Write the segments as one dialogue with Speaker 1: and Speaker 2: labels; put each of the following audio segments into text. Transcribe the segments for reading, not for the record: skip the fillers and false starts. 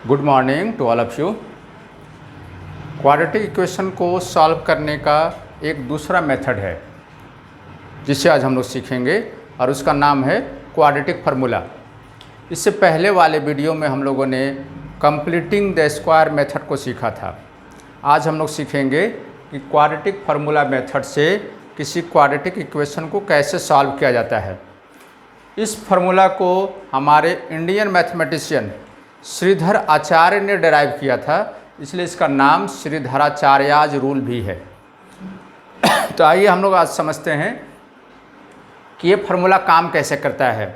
Speaker 1: Good morning to all of you. Quadratic equation को solve करने का एक दूसरा मेथड है जिसे आज हम लोग सीखेंगे और उसका नाम है क्वाड्रेटिक फार्मूला। इससे पहले वाले वीडियो में हम लोगों ने कंप्लीटिंग द स्क्वायर मेथड को सीखा था। आज हम लोग सीखेंगे कि क्वाड्रेटिक फार्मूला मेथड से किसी क्वाड्रेटिक इक्वेशन को कैसे सॉल्व किया जाता है। इस फार्मूला को हमारे इंडियन मैथमेटिशियन श्रीधर आचार्य ने डिराइव किया था, इसलिए इसका नाम श्रीधराचार्याज रूल भी है। तो आइए हम लोग आज समझते हैं कि ये फार्मूला काम कैसे करता है।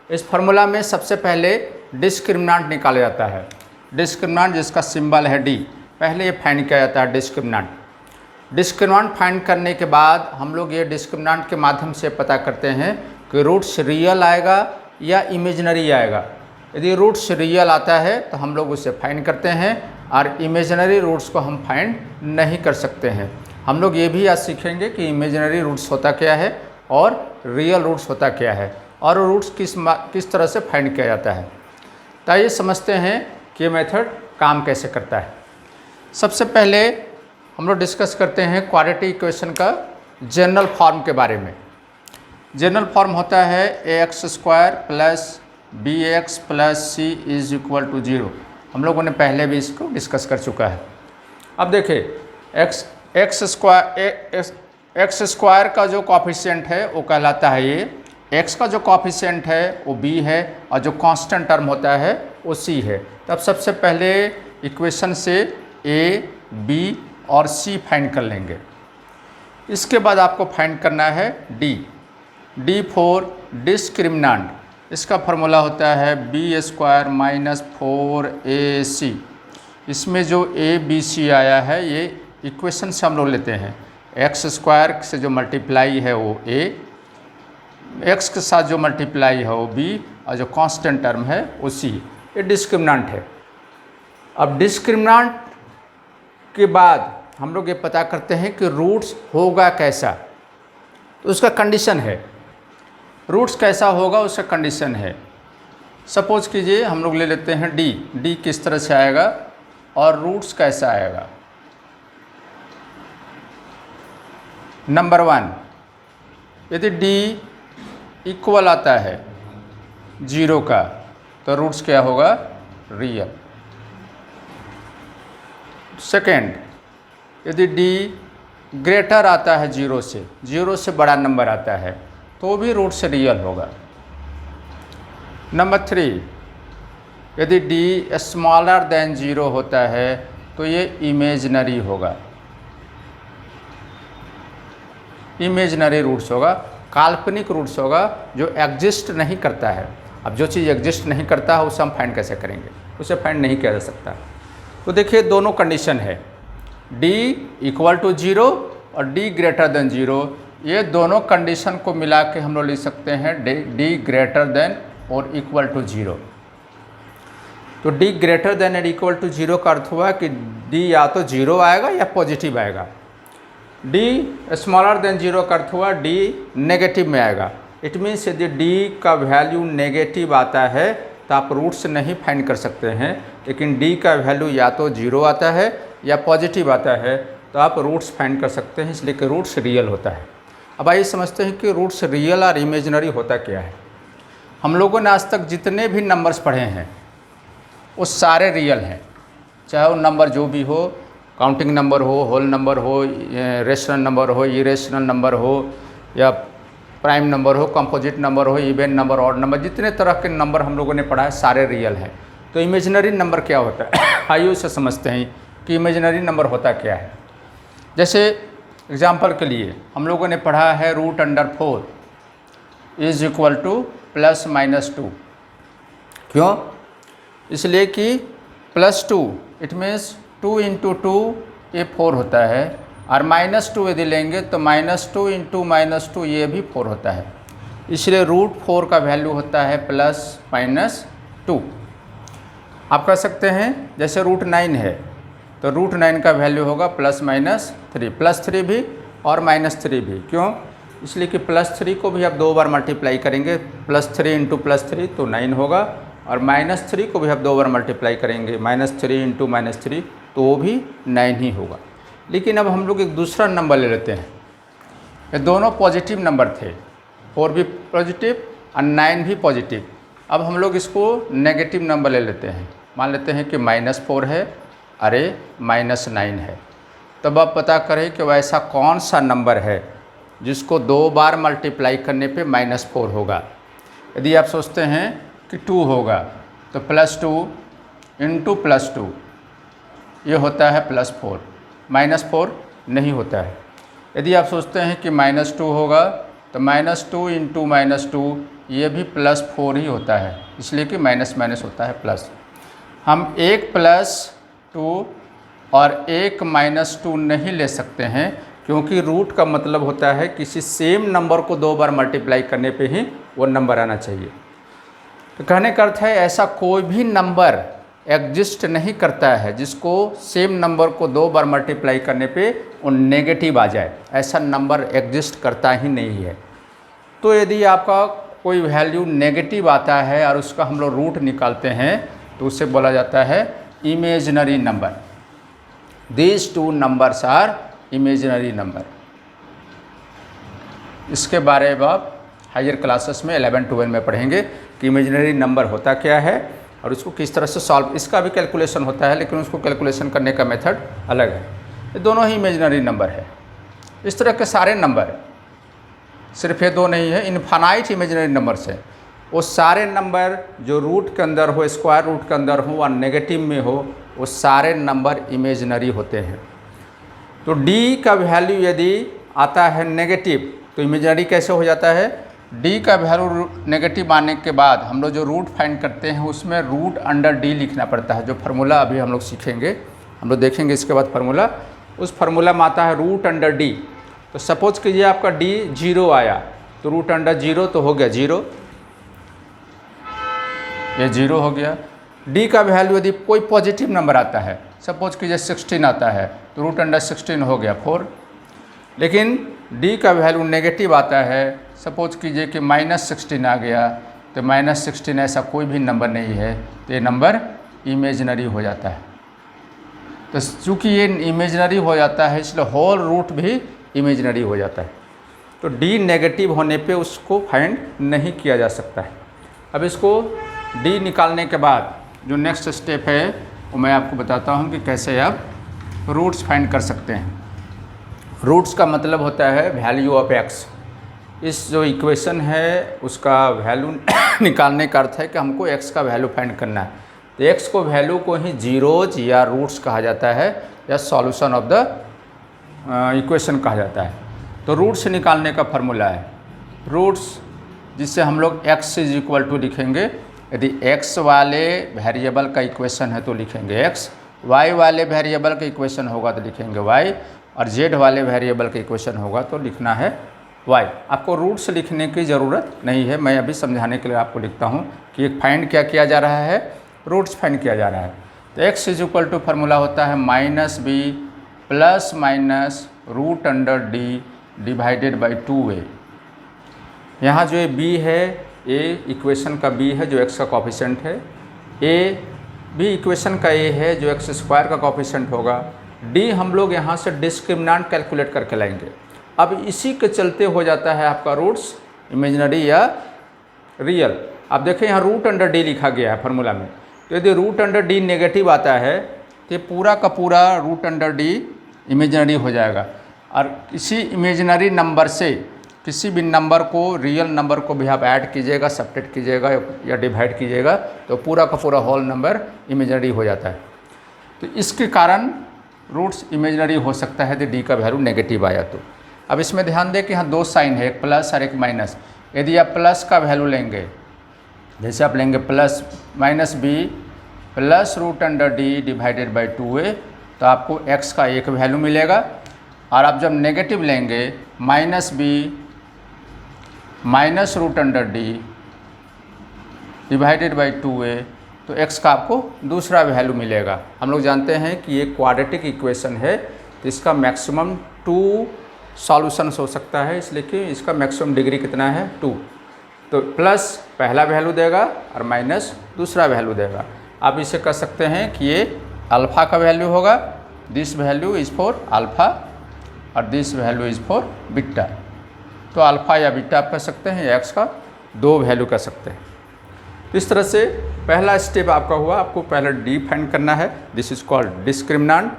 Speaker 1: इस फार्मूला में सबसे पहले डिस्क्रिमिनेंट निकाला जाता है। डिस्क्रिमिनेंट जिसका सिंबल है डी, पहले ये फाइंड किया जाता है डिस्क्रिमिनेंट। डिस्क्रिमिनेंट फाइंड करने के बाद हम लोग ये डिस्क्रिमिनेंट के माध्यम से पता करते हैं कि रूट्स रियल आएगा या इमेजिनरी आएगा। यदि रूट्स रियल आता है तो हम लोग उसे फाइंड करते हैं और इमेजिनरी रूट्स को हम फाइंड नहीं कर सकते हैं। हम लोग ये भी आज सीखेंगे कि इमेजिनरी रूट्स होता क्या है और रियल रूट्स होता क्या है और रूट्स किस तरह से फाइंड किया जाता है। तो आइए समझते हैं कि ये मेथड काम कैसे करता है। सबसे पहले हम लोग डिस्कस करते हैं क्वाड्रेटिक इक्वेशन का जनरल फॉर्म के बारे में। जनरल फॉर्म होता है ax² plus bx plus c is equal to 0। हम लोगों ने पहले भी इसको डिस्कस कर चुका है। अब देखिए एक्स स्क्वायर का जो कॉफिशिएंट है वो कहलाता है ये, x का जो कॉफिशिएंट है वो b है और जो कांस्टेंट टर्म होता है वो c है। तब सबसे पहले इक्वेशन से a, b और c फाइंड कर लेंगे। इसके बाद आपको फाइंड करना है d फॉर डिस्क्रिमिनेंट। इसका फार्मूला होता है b² माइनस 4ac। इसमें जो a b c आया है ये इक्वेशन से हम लोग लेते हैं। x² से जो मल्टीप्लाई है वो a, x के साथ जो मल्टीप्लाई है वो b और जो कांस्टेंट टर्म है वो c। ये डिस्क्रिमिनेंट है। अब डिस्क्रिमिनेंट के बाद हम लोग ये पता करते हैं कि रूट्स होगा कैसा, तो उसका कंडीशन है। रूट्स कैसा होगा उसका कंडीशन है। सपोज कीजिए हम लोग ले लेते हैं डी किस तरह से आएगा और रूट्स कैसा आएगा। नंबर 1, यदि डी इक्वल आता है 0 का तो रूट्स क्या होगा, रियल। सेकेंड, यदि डी ग्रेटर आता है 0 से बड़ा नंबर आता है तो भी रूट्स रियल होगा। नंबर 3, यदि d स्मॉलर देन 0 होता है तो ये इमेजिनरी होगा। इमेजिनरी रूट्स होगा, काल्पनिक रूट्स होगा जो एग्जिस्ट नहीं करता है। अब जो चीज़ एग्जिस्ट नहीं करता है उसे हम फाइंड कैसे करेंगे, उसे फाइंड नहीं किया जा सकता। तो देखिए दोनों कंडीशन है, d इक्वल टू 0 और d ग्रेटर देन 0। ये दोनों कंडीशन को मिला के हम लोग लिख सकते हैं d ग्रेटर देन और इक्वल टू 0। तो d ग्रेटर देन और इक्वल टू 0 का अर्थ हुआ कि d या तो 0 आएगा या पॉजिटिव आएगा। d स्मॉलर देन 0 का अर्थ हुआ d नेगेटिव में आएगा। इट मीन्स यदि d का वैल्यू नेगेटिव आता है तो आप रूट्स नहीं फाइंड कर सकते हैं, लेकिन d का वैल्यू या तो 0 आता है या पॉजिटिव आता है तो आप रूट्स फाइंड कर सकते हैं, इसलिए कि रूट्स रियल होता है। अब आइए समझते हैं कि रूट्स रियल और इमेजिनरी होता क्या है। हम लोगों ने आज तक जितने भी नंबर्स पढ़े हैं वो सारे रियल हैं, चाहे वो नंबर जो भी हो, काउंटिंग नंबर हो, होल नंबर हो, रेशनल नंबर हो, इरेशनल नंबर हो या प्राइम नंबर हो, कंपोजिट नंबर हो, इवन नंबर, ऑड नंबर, जितने तरह के नंबर हम लोगों ने पढ़ा है सारे रियल हैं। तो इमेजिनरी नंबर क्या होता है आइए उसे समझते हैं कि इमेजिनरी नंबर होता क्या है। जैसे एग्जाम्पल के लिए हम लोगों ने पढ़ा है √4 इज इक्वल टू ±2। क्यों? इसलिए कि +2 इट मीन्स 2 × 2 ये 4 होता है और -2 यदि लेंगे तो -2 × -2 ये भी 4 होता है। इसलिए √4 का वैल्यू होता है +-2। आप कह सकते हैं जैसे √9 है तो √9 का वैल्यू होगा +-3, +3 भी और -3 भी। क्यों? इसलिए कि +3 को भी आप 2 बार मल्टीप्लाई करेंगे, +3 × +3 तो 9 होगा और -3 को भी आप 2 बार मल्टीप्लाई करेंगे, -3 इंटू -3 तो वो भी 9 ही होगा। लेकिन अब हम लोग एक दूसरा नंबर ले लेते हैं। ये दोनों पॉजिटिव नंबर थे, 4 भी पॉजिटिव और 9 भी पॉजिटिव। अब हम लोग इसको नेगेटिव नंबर ले लेते हैं। मान लेते हैं कि -4 है, अरे -9 है। तब आप पता करें कि वैसा कौन सा नंबर है जिसको 2 बार मल्टीप्लाई करने पे -4 होगा। यदि आप सोचते हैं कि 2 होगा तो +2 इंटू +2 ये होता है +4, -4 नहीं होता है। यदि आप सोचते हैं कि -2 होगा तो -2 इंटू -2 ये भी +4 ही होता है, इसलिए कि माइनस होता है प्लस। हम एक +2 और एक -2 नहीं ले सकते हैं, क्योंकि रूट का मतलब होता है किसी सेम नंबर को 2 बार मल्टीप्लाई करने पे ही वो नंबर आना चाहिए। तो कहने का अर्थ है ऐसा कोई भी नंबर एग्जिस्ट नहीं करता है जिसको सेम नंबर को 2 बार मल्टीप्लाई करने पे वो नेगेटिव आ जाए। ऐसा नंबर एग्जिस्ट करता ही नहीं है। तो यदि आपका कोई वैल्यू नेगेटिव आता है और उसका हम लोग रूट निकालते हैं तो उसे बोला जाता है imaginary number. These 2 numbers are imaginary number. इसके बारे में आप हायर क्लासेस में 11-12 में पढ़ेंगे कि इमेजिनरी नंबर होता क्या है और उसको किस तरह से सॉल्व। इसका भी कैलकुलेशन होता है, लेकिन उसको कैलकुलेशन करने का मेथड अलग है। ये दोनों ही इमेजिनरी नंबर है। इस तरह के सारे नंबर, सिर्फ ये 2 नहीं है, इनफाइनाइट इमेजिनरी नंबर्स हैं। वो सारे नंबर जो रूट के अंदर हो, स्क्वायर रूट के अंदर हो और नेगेटिव में हो, वो सारे नंबर इमेजिनरी होते हैं। तो d का वैल्यू यदि आता है नेगेटिव तो इमेजिनरी कैसे हो जाता है? d का वैल्यू नेगेटिव आने के बाद हम लोग जो रूट फाइंड करते हैं उसमें √d लिखना पड़ता है। जो फार्मूला अभी हम लोग सीखेंगे, हम लोग देखेंगे इसके बाद फार्मूला, उस फार्मूला में आता है √d। तो सपोज कीजिए आपका d 0 आया तो √0 तो हो गया 0, ये 0 हो गया। d का वैल्यू यदि कोई पॉजिटिव नंबर आता है, सपोज कीजिए 16 आता है तो √16 हो गया 4। लेकिन d का वैल्यू नेगेटिव आता है, सपोज कीजिए कि -16 आ गया तो -16 ऐसा कोई भी नंबर नहीं है, तो ये नंबर इमेजिनरी हो जाता है। तो चूँकि ये इमेजिनरी हो जाता है इसलिए होल रूट भी इमेजिनरी हो जाता है। तो d नेगेटिव होने पे उसको फाइंड नहीं किया जा सकता है। अब इसको d निकालने के बाद जो नेक्स्ट स्टेप है वो मैं आपको बताता हूँ कि कैसे आप रूट्स फाइंड कर सकते हैं। रूट्स का मतलब होता है वैल्यू ऑफ x। इस जो इक्वेशन है उसका वैल्यू निकालने का अर्थ है कि हमको x का वैल्यू फाइंड करना है। तो x को वैल्यू को ही जीरोज या रूट्स कहा जाता है या सॉल्यूशन ऑफ द इक्वेशन कहा जाता है। तो रूट्स निकालने का फार्मूला है रूट्स, जिससे हम लोग x = लिखेंगे। यदि x वाले वेरिएबल का इक्वेशन है तो लिखेंगे x, y वाले वेरिएबल का इक्वेशन होगा तो लिखेंगे y, और z वाले वेरिएबल का इक्वेशन होगा तो लिखना है y। आपको रूट्स लिखने की ज़रूरत नहीं है, मैं अभी समझाने के लिए आपको लिखता हूँ कि एक फाइंड क्या किया जा रहा है, रूट्स फाइंड किया जा रहा है। तो x = फार्मूला होता है -b ± √d divided by 2a। यहाँ जो ये b है, a इक्वेशन का b है जो x का कोफिशिएंट है, a भी इक्वेशन का a है जो x² का कोफिशिएंट होगा, d हम लोग यहाँ से डिस्क्रिमिनेंट कैलकुलेट करके लाएंगे। अब इसी के चलते हो जाता है आपका रूट्स इमेजिनरी या रियल। आप देखें यहाँ √d लिखा गया है फार्मूला में। तो यदि √d नेगेटिव आता है तो पूरा का पूरा √d इमेजिनरी हो जाएगा। और इसी इमेजिनरी नंबर से किसी भी नंबर को, रियल नंबर को भी आप ऐड कीजिएगा, सब्ट्रैक्ट कीजिएगा या डिवाइड कीजिएगा तो पूरा का पूरा होल नंबर इमेजिनरी हो जाता है। तो इसके कारण रूट्स इमेजिनरी हो सकता है यदि d का वैल्यू नेगेटिव आया तो। अब इसमें ध्यान दें कि यहाँ 2 साइन है, एक प्लस और एक माइनस। यदि आप प्लस का वैल्यू लेंगे, जैसे आप लेंगे -b +√d divided by 2a, तो आपको x का एक वैल्यू मिलेगा। और आप जब नेगेटिव लेंगे -b -√d divided by 2a, तो x का आपको दूसरा वैल्यू मिलेगा। हम लोग जानते हैं कि ये क्वाड्रेटिक इक्वेशन है तो इसका मैक्सिमम 2 सॉल्यूशंस हो सकता है, इसलिए कि इसका मैक्सिमम डिग्री कितना है 2। तो प्लस पहला वैल्यू देगा और माइनस दूसरा वैल्यू देगा। आप इसे कह सकते हैं कि ये अल्फ़ा का वैल्यू होगा, this value is for alpha और this value is for beta. तो अल्फ़ा या बीटा आप कह सकते हैं, या एक्स का दो वैल्यू कह सकते हैं। इस तरह से पहला स्टेप आपका हुआ, आपको पहले डी फाइंड करना है, दिस इज़ कॉल्ड डिस्क्रिमिनेंट।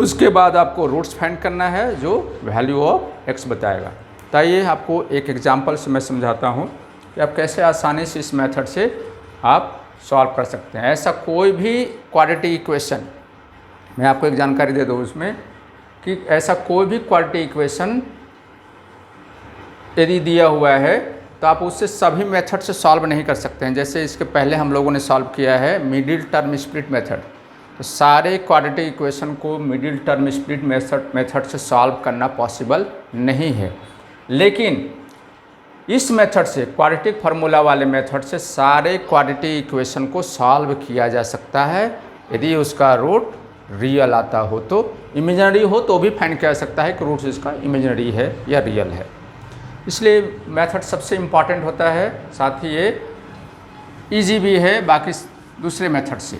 Speaker 1: उसके बाद आपको रूट्स फाइंड करना है जो वैल्यू ऑफ एक्स बताएगा। तो ये आपको एक एग्जांपल से मैं समझाता हूँ कि आप कैसे आसानी से इस मेथड से आप सॉल्व कर सकते हैं। ऐसा कोई भी क्वाड्रेटिक इक्वेशन, मैं आपको एक जानकारी दे दूँ उसमें कि ऐसा कोई भी क्वाड्रेटिक इक्वेशन यदि दिया हुआ है तो आप उससे सभी मेथड से सॉल्व नहीं कर सकते हैं। जैसे इसके पहले हम लोगों ने सॉल्व किया है मिडिल टर्म स्प्लिट मेथड, तो सारे क्वाड्रेटिक इक्वेशन को मिडिल टर्म स्प्लिट मेथड से सॉल्व करना पॉसिबल नहीं है। लेकिन इस मेथड से, क्वाड्रेटिक फार्मूला वाले मेथड से सारे क्वाड्रेटिक इक्वेशन को सॉल्व किया जा सकता है यदि उसका रूट रियल आता हो। तो इमेजिनरी हो तो भी फाइंड किया जा सकता है कि रूट इसका इमेजिनरी है या रियल है। इसलिए मेथड सबसे इम्पॉर्टेंट होता है, साथ ही ये इजी भी है बाकी दूसरे मेथड से।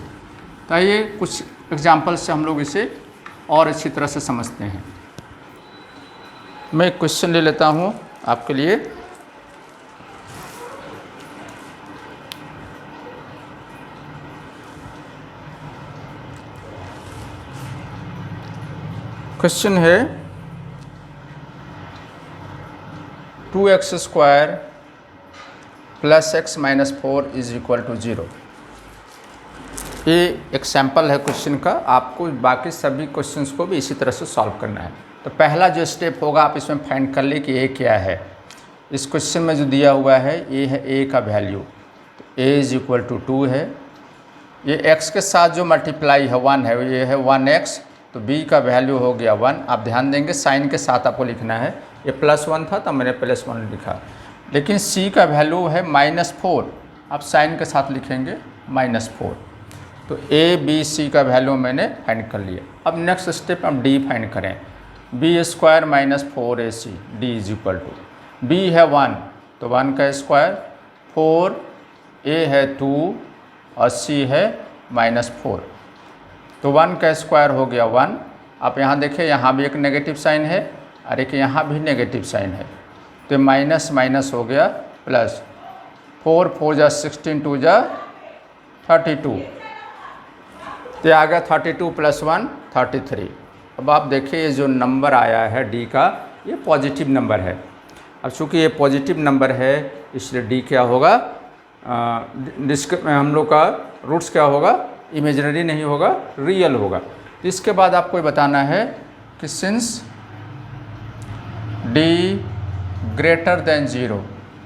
Speaker 1: तो ये कुछ एग्जांपल से हम लोग इसे और अच्छी तरह से समझते हैं। मैं एक क्वेश्चन ले लेता हूँ आपके लिए। क्वेश्चन है 2x² + x - 4 = 0। ये एक सैम्पल है क्वेश्चन का, आपको बाकी सभी क्वेश्चंस को भी इसी तरह से सॉल्व करना है। तो पहला जो स्टेप होगा आप इसमें फाइंड कर ले कि ए क्या है। इस क्वेश्चन में जो दिया हुआ है ये है ए का वैल्यू, तो a = 2 है। ये x के साथ जो मल्टीप्लाई है 1 है, ये है 1x, तो b का वैल्यू हो गया 1। आप ध्यान देंगे साइन के साथ आपको लिखना है, ये +1 था तो मैंने +1 लिखा। लेकिन c का वैल्यू है -4, आप साइन के साथ लिखेंगे -4। तो a b c का वैल्यू मैंने फाइंड कर लिया। अब नेक्स्ट स्टेप हम d फाइंड करें, b² - 4ac d = b है 1 तो 1 का स्क्वायर, 4 a है 2 और c है -4, तो 1 का स्क्वायर हो गया 1। आप यहाँ देखें, यहाँ भी एक नेगेटिव साइन है और एक यहाँ भी नेगेटिव साइन है, तो माइनस माइनस हो गया प्लस। 4 4 जा 16, 2 जा 32, तो आ गया 32 + 1 33। अब आप देखिए ये जो नंबर आया है डी का, ये पॉजिटिव नंबर है। अब चूँकि ये पॉजिटिव नंबर है इसलिए डी क्या होगा, हम लोग का रूट्स क्या होगा, इमेजिनरी नहीं होगा, रियल होगा। तो इसके बाद आपको ये बताना है कि सिंस d > 0,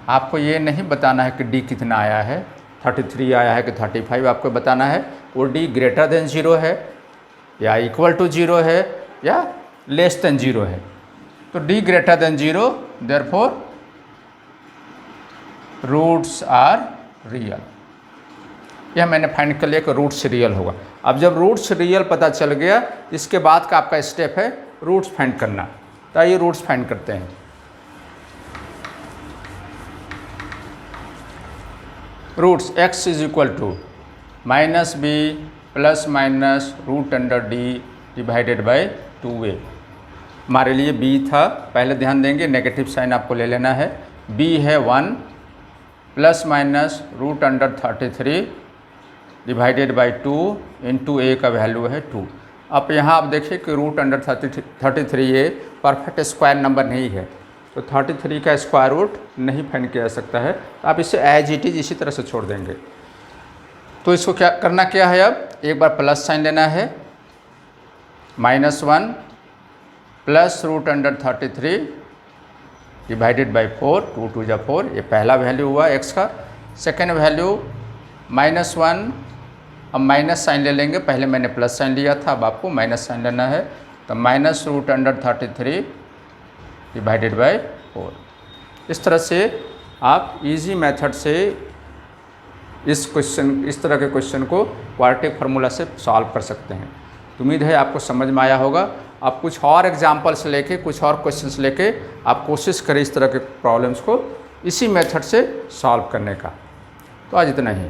Speaker 1: आपको ये नहीं बताना है कि d कितना आया है, 33 आया है कि 35, आपको बताना है वो d > 0 है या = 0 है या <0 है। तो d > 0, therefore roots are real. यह मैंने फाइंड कर लिया कि रूट्स रियल होगा। अब जब रूट्स रियल पता चल गया, इसके बाद का आपका स्टेप है रूट्स फाइंड करना। तो आइए रूट्स फाइंड करते हैं। Roots x = -b ±√d / 2a। हमारे लिए b था, पहले ध्यान देंगे नेगेटिव साइन आपको ले लेना है। b है 1 ±√33 / 2 इंटू a का वैल्यू है 2। अब यहाँ आप देखिए कि √33 ये परफेक्ट स्क्वायर नंबर नहीं है, तो 33 का स्क्वायर रूट नहीं फाइंड किया जा सकता है। तो आप इसे एज इट इज़ इसी तरह से छोड़ देंगे। तो इसको क्या करना क्या है, अब एक बार प्लस साइन लेना है, -1 +√33 / 4, 2 2 जा 4, ये पहला वैल्यू हुआ x का। सेकेंड वैल्यू -1, अब माइनस साइन ले लेंगे, पहले मैंने प्लस साइन लिया था, अब आपको माइनस साइन लेना है। तो -√33 / 4। इस तरह से आप इजी मेथड से इस तरह के क्वेश्चन को क्वाड्रेटिक फार्मूला से सॉल्व कर सकते हैं। तो उम्मीद है आपको समझ में आया होगा। आप कुछ और एग्जाम्पल्स लेके, कुछ और क्वेश्चंस लेके आप कोशिश करें इस तरह के प्रॉब्लम्स को इसी मेथड से सॉल्व करने का। तो आज इतना ही।